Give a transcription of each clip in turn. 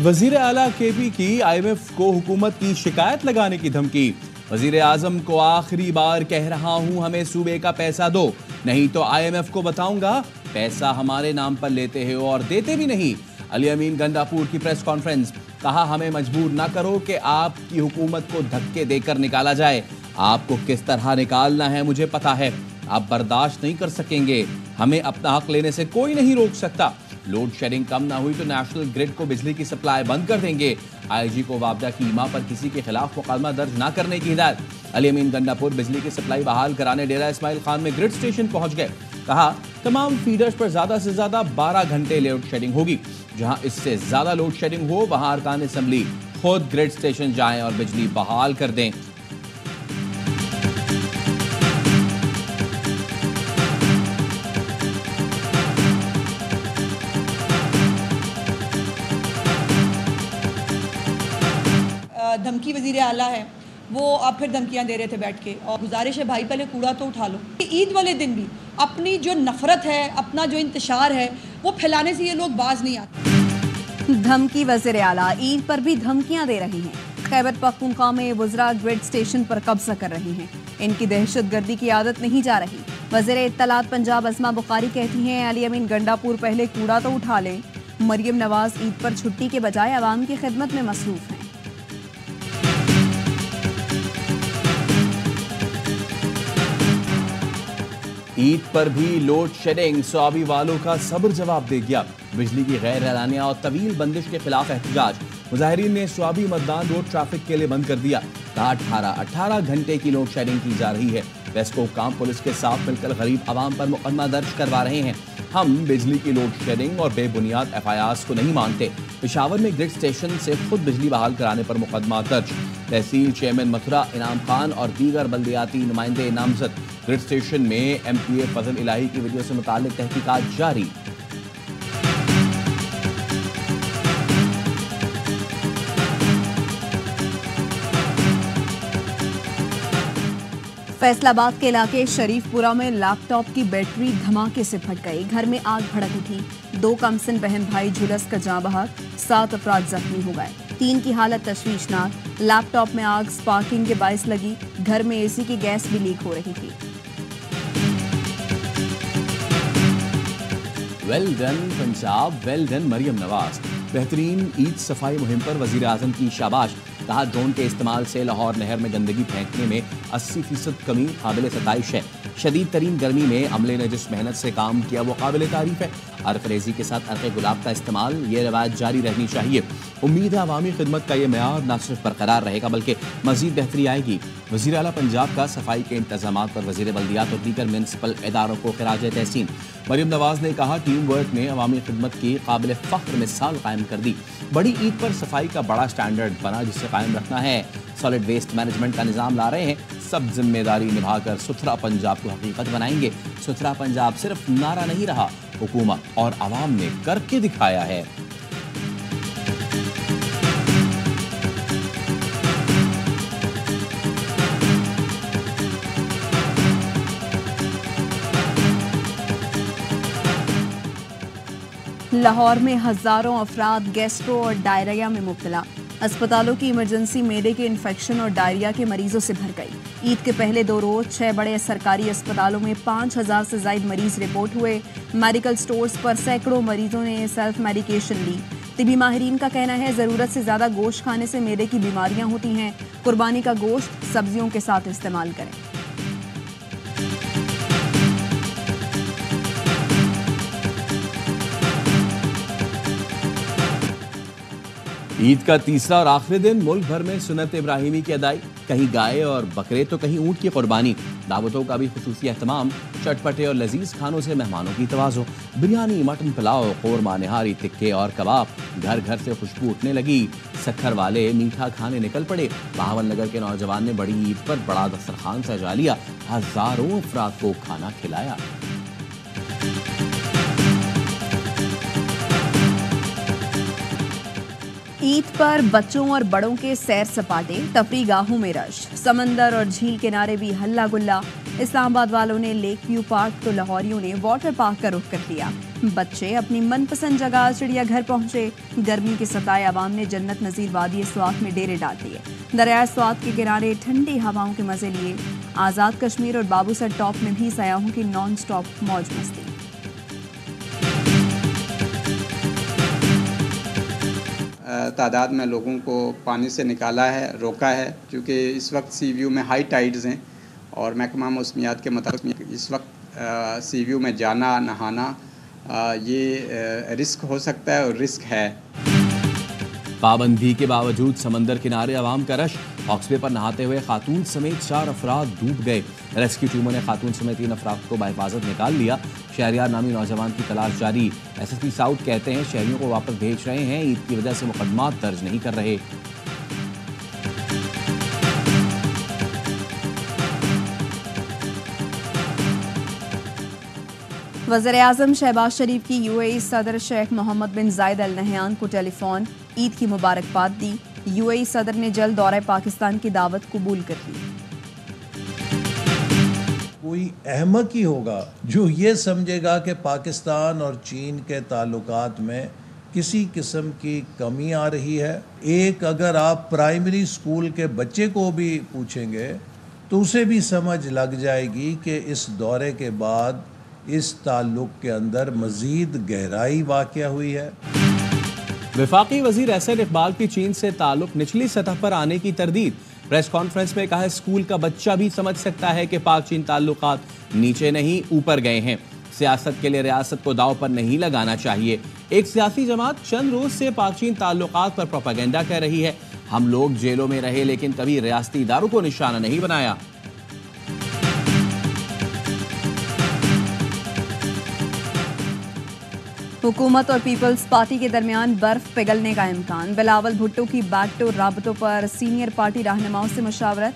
वजीर आला केपी की IMF को हुकूमत की शिकायत लगाने की धमकी। वजीर आजम को आखिरी बार कह रहा हूं, हमें सूबे का पैसा दो, नहीं तो IMF को बताऊंगा पैसा हमारे नाम पर लेते हो और देते भी नहीं। अली अमीन गंडापुर की प्रेस कॉन्फ्रेंस, कहा हमें मजबूर ना करो कि आपकी हुकूमत को धक्के देकर निकाला जाए। आपको किस तरह निकालना है मुझे पता है, आप बर्दाश्त नहीं कर सकेंगे। हमें अपना हक लेने से कोई नहीं रोक सकता। लोड शेडिंग कम ना हुई तो नेशनल ग्रिड को बिजली की सप्लाई बंद कर देंगे। IG को वापडा की ईमा पर किसी के खिलाफ मुकदमा दर्ज ना करने की हिदायत। अली अमीन गंडापुर बिजली की सप्लाई बहाल कराने डेरा इस्माइल खान में ग्रिड स्टेशन पहुंच गए। कहा तमाम फीडर्स पर ज्यादा से ज्यादा 12 घंटे लोड शेडिंग होगी। जहां इससे ज्यादा लोड शेडिंग हो वहां अरकान असेंबली खुद ग्रिड स्टेशन जाएं और बिजली बहाल कर दें। धमकी वजीर आला है, वो अब फिर धमकियां दे रहे थे बैठ के। और गुजारिश है भाई पहले कूड़ा तो उठा लो। ईद वाले दिन भी अपनी जो नफरत है, अपना जो इंतशार है, वो फैलाने से ये लोग बाज नहीं आते। धमकी वजीर आला ईद पर भी धमकियां दे रही हैं। खैबर पख्तूनख्वा में वज़रा ग्रिड स्टेशन पर कब्जा कर रही हैं। इनकी दहशतगर्दी की आदत नहीं जा रही। वज़ीर इत्तलात पंजाब असमा बुखारी कहती हैं अली अमीन गंडापुर पहले कूड़ा तो उठा लें। मरियम नवाज ईद पर छुट्टी के बजाय आवाम की खिदमत में मसरूफ हैं। ईद पर भी लोड शेडिंग, स्वाबी वालों का सब्र जवाब दे गया। बिजली की गैर एलानिया और तवील बंदिश के खिलाफ एहतजाज। मुजाहिरीन ने स्वाबी मतदान रोड ट्रैफिक के लिए बंद कर दिया। कहा 18 घंटे की लोड शेडिंग की जा रही है। वेस्को काम पुलिस के साथ मिलकर गरीब आवाम पर मुकदमा दर्ज करवा रहे हैं। हम बिजली की लोड शेडिंग और बेबुनियाद FIRs को नहीं मानते। पेशावर में ग्रिड स्टेशन से खुद बिजली बहाल कराने पर मुकदमा दर्ज। तहसील चेयरमैन मथुरा इनाम खान और दीगर बल्दियाती नुमाइंदे नामजद। ग्रिड स्टेशन में MPA फजल इलाही की वीडियो से मुताल्लिक तहकीकात जारी। फैसलाबाद के इलाके शरीफपुरा में लैपटॉप की बैटरी धमाके से फट गई। घर में आग भड़क उठी। 2 कमसिन बहन भाई झुलस कर जाँ बहक। 7 अफराद जख्मी हो गए। 3 की हालत तशवीशनाक। लैपटॉप में आग स्पार्किंग के बायस लगी। घर में AC की गैस भी लीक हो रही थी। Well done Punjab, well done Maryam Nawaz. बेहतरीन ईद सफाई मुहिम पर वजीर आजम की शाबाश। कहा ड्रोन के इस्तेमाल से लाहौर नहर में गंदगी फेंकने में 80% कमी काबिल सताइश है। शदीद तरीन गर्मी में अमले ने जिस मेहनत से काम किया वो काबिल तारीफ है। अर्क-रेज़ी के साथ अर्क गुलाब का इस्तेमाल, ये रवायत जारी रहनी चाहिए। उम्मीद है अवामी खिदमत का ये मेयार न सिर्फ बरकरार रहेगा बल्कि मजीद बेहतरी आएगी। वज़ीर आला पंजाब का सफाई के इंतजामात पर वज़ीर बल्दियात और दीगर म्यूनसिपल इदारों को खिराज तहसीन। मरियम नवाज ने कहा टीम वर्क ने अवामी खिदमत की काबिल फ़ख्र मिसाल कायम कर दी। बड़ी ईद पर सफाई का बड़ा स्टैंडर्ड बना जिसे कायम रखना है। सॉलिड वेस्ट मैनेजमेंट का निज़ाम ला रहे हैं। सब जिम्मेदारी निभाकर सुथरा पंजाब को हकीकत बनाएंगे। सुथरा पंजाब सिर्फ नारा नहीं रहा, हुकूमत और आवाम ने करके दिखाया है। लाहौर में हजारों अफराद गैस्ट्रो और डायरिया में मुब्तला। अस्पतालों की इमरजेंसी मेदे के इन्फेक्शन और डायरिया के मरीजों से भर गई। ईद के पहले 2 रोज 6 बड़े सरकारी अस्पतालों में 5000 से ज्यादा मरीज रिपोर्ट हुए। मेडिकल स्टोर्स पर सैकड़ों मरीजों ने सेल्फ मेडिकेशन ली। तिबी माहिरीन का कहना है जरूरत से ज्यादा गोश्त खाने से मेदे की बीमारियां होती हैं। कुर्बानी का गोश्त सब्जियों के साथ इस्तेमाल करें। ईद का तीसरा और आखिरी दिन मुल्क भर में सुन्नत इब्राहिमी की अदाई। कहीं गाय और बकरे तो कहीं ऊंट की कुर्बानी। दावतों का भी खुसूसी एहतमाम। चटपटे और लजीज खानों से मेहमानों की तवाज़ो। बिरयानी, मटन पुलाव, कोरमा, निहारी, टिक्के और कबाब। घर घर से खुशबू उठने लगी। सक्खर वाले मीठा खाने निकल पड़े। बहावल नगर के नौजवान ने बड़ी ईद पर बड़ा दस्तरखान सजा लिया। हजारों अफराद को खाना खिलाया। ईद पर बच्चों और बड़ों के सैर सपाटे, तफरीगाहों में रश। समंदर और झील किनारे भी हल्ला गुल्ला। इस्लामाबाद वालों ने लेक व्यू पार्क तो लाहौरियों ने वाटर पार्क का रुख कर लिया। बच्चे अपनी मनपसंद जगह चिड़ियाघर पहुंचे। गर्मी के सताए आवाम ने जन्नत नज़ीर वादी स्वात में डेरे डाल दिए। दरियाए स्वात के किनारे ठंडी हवाओं के मजे लिए। आज़ाद कश्मीर और बाबूसर टॉप में भी सयाहों की नॉन स्टॉप मौज मस्ती। तादाद में लोगों को पानी से निकाला है, रोका है, क्योंकि इस वक्त सी व्यू में हाई टाइड्स हैं और महकमा मौसमियात के मुताबिक इस वक्त सी व्यू में जाना नहाना ये रिस्क हो सकता है और रिस्क है। पाबंदी के बावजूद समंदर किनारे अवाम का रश। हॉक्सबे पर नहाते हुए खातून समेत 4 अफराद डूब गए। रेस्क्यू टीमों ने खातून समेत 3 अफराद को बाहिफाजत निकाल लिया। शहरियार नामी नौजवान की तलाश जारी। SSP साउथ कहते हैं शहरियों को वापस भेज रहे हैं, ईद की वजह से मुकदमात दर्ज नहीं कर रहे। वज़ीर-ए-आज़म शहबाज शरीफ की UAE सदर शेख मोहम्मद बिन जायद अल नहयान को टेलीफोन, ईद की मुबारकबाद दी। UAE सदर ने जल्द दौरे पाकिस्तान की दावत कबूल कर ली। कोई अहमक ही होगा जो ये समझेगा कि पाकिस्तान और चीन के ताल्लुकात में किसी किस्म की कमी आ रही है। एक अगर आप प्राइमरी स्कूल के बच्चे को भी पूछेंगे तो उसे भी समझ लग जाएगी कि इस दौरे के बाद इस ताल्लुक के अंदर मजीद गहराई वाक़या हुई है। वफाकी वजीर एहसन इकबाल की चीन से ताल्लुक निचली सतह पर आने की तरदीद। प्रेस कॉन्फ्रेंस में कहा स्कूल का बच्चा भी समझ सकता है कि पाक चीन ताल्लुकात नीचे नहीं ऊपर गए हैं। सियासत के लिए रियासत को दाव पर नहीं लगाना चाहिए। एक सियासी जमात चंद रोज से पाक चीन ताल्लुकात पर प्रोपेगेंडा कर रही है। हम लोग जेलों में रहे लेकिन कभी रियासती इदारों को निशाना नहीं बनाया। हुकूमत और पीपल्स पार्टी के दरमियान बर्फ पिघलने का इम्कान। बिलावल भुट्टो की बैकडोर राबतों पर सीनियर पार्टी रहनुमाओं से मुशावरत।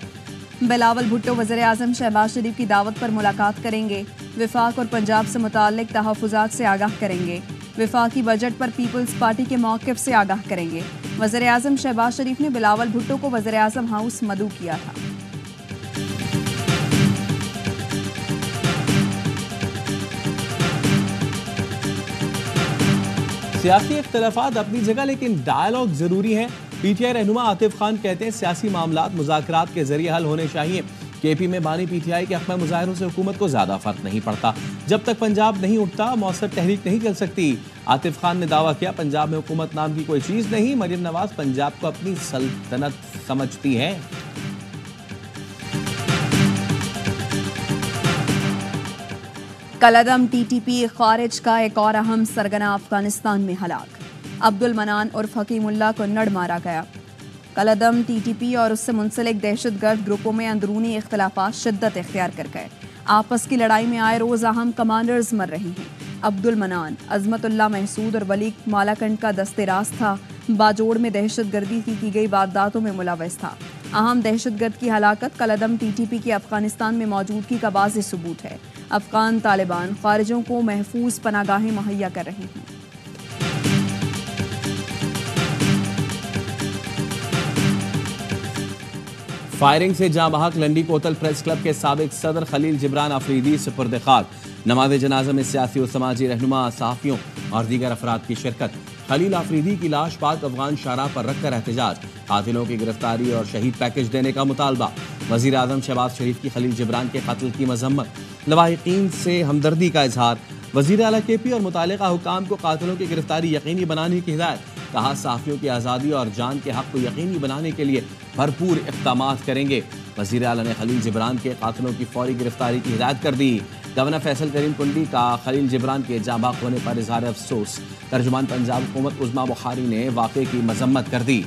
बिलावल भुट्टो वज़ीर-ए-आज़म शहबाज शरीफ की दावत पर मुलाकात करेंगे। विफाक और पंजाब से मुताल्लिक तहफ़्फ़ुज़ात से आगाह करेंगे। विफाकी बजट पर पीपल्स पार्टी के मौक़िफ़ से आगाह करेंगे। वज़ीर-ए-आज़म शहबाज शरीफ ने बिलावल भुट्टो को वज़ीर-ए-आज़म हाउस मदऊ किया था। सियासी इख्तलाफात अपनी जगह लेकिन डायलॉग जरूरी है। PTI रहनुमा आतिफ खान कहते हैं सियासी मामलात मुज़ाकरात के जरिए हल होने चाहिए। KP में बानी PTI के हक़ में मुजाहिरों से हुकूमत को ज्यादा फर्क नहीं पड़ता। जब तक पंजाब नहीं उठता मौसर तहरीक नहीं चल सकती। आतिफ खान ने दावा किया पंजाब में हुकूमत नाम की कोई चीज नहीं। मरियम नवाज पंजाब को अपनी सल्तनत समझती है। कलदम TTP खारिज का एक और अहम सरगना अफगानिस्तान में हलाक। अब्दुल मनान उर्फ हकीमुल्लाह को नड़ मारा गया। कलदम TTP और उससे मुंसलिक दहशतगर्द ग्रुपों में अंदरूनी इख्तलाफात शिद्दत इख्तियार कर गए। आपस की लड़ाई में आए रोज अहम कमांडर्स मर रहे हैं। अब्दुल मनान अजमतुल्लाह महसूद और वली मालाकंड का दस्तेराज था। बाजोड़ में दहशतगर्दी की गई वारदातों में मुलव्वस था। अहम दहशतगर्द की हलाकत कलदम TTP की अफगानिस्तान में मौजूदगी का वाज़ेह सबूत है। अफगान तालिबान खारिजों को महफूज पनागाहें मुहैया कर रहे हैं। फायरिंग से जाँ बहक लंडी कोतल प्रेस क्लब के साबिक सदर खलील जिब्रान आफरीदी सुपुर्द खाक। नमाज जनाजा में सियासी और समाजी रहनुमा, सहाफ़ियों और दीगर अफराद की शिरकत। खलील आफरीदी की लाश पाक अफगान शाहराह पर रखकर एहतजाज। कातिलों की गिरफ्तारी और शहीद पैकेज देने का मुतालबा। वज़ीर आज़म शहबाज शरीफ की खलील जिब्रान के कत्ल की मजम्मत। लवाहिकीन से हमदर्दी का इजहार। वज़ीर आला KP और मुतालिका हुकाम को कातिलों की गिरफ्तारी यकीनी बनाने की हिदायत। कहा सहाफ़ियों की आज़ादी और जान के हक़ को यकीनी बनाने के लिए भरपूर इक़दामात करेंगे। वज़ीर आला ने खलील जिब्रान के कातिलों की फौरी गिरफ्तारी की हिदायत कर दी। गवर्नर फैसल करीम कुंडी का खलील जिब्रान के जाँ बहक होने पर इज़हार अफसोस। तर्जुमान पंजाब हुकूमत उज़्मा बुखारी ने वाक़े की मजम्मत कर दी।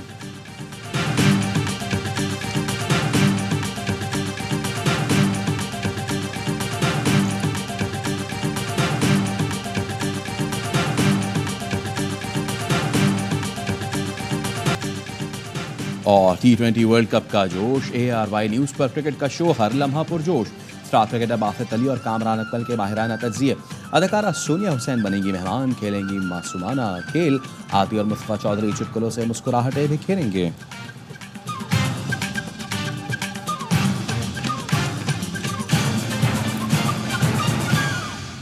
और T20 वर्ल्ड कप का जोश। ARY न्यूज़ पर क्रिकेट का शो हर लम्हा पुरजोश। स्टार क्रिकेटर बासित अली और कामरान अक्मल के माहिराना तज्जिए। अदाकारा सोनिया हुसैन बनेंगी मेहमान, खेलेंगी मासूमाना खेल। आदि और मुस्तफा चौधरी चुटकुलों से मुस्कुराहटें बिखेरेंगे।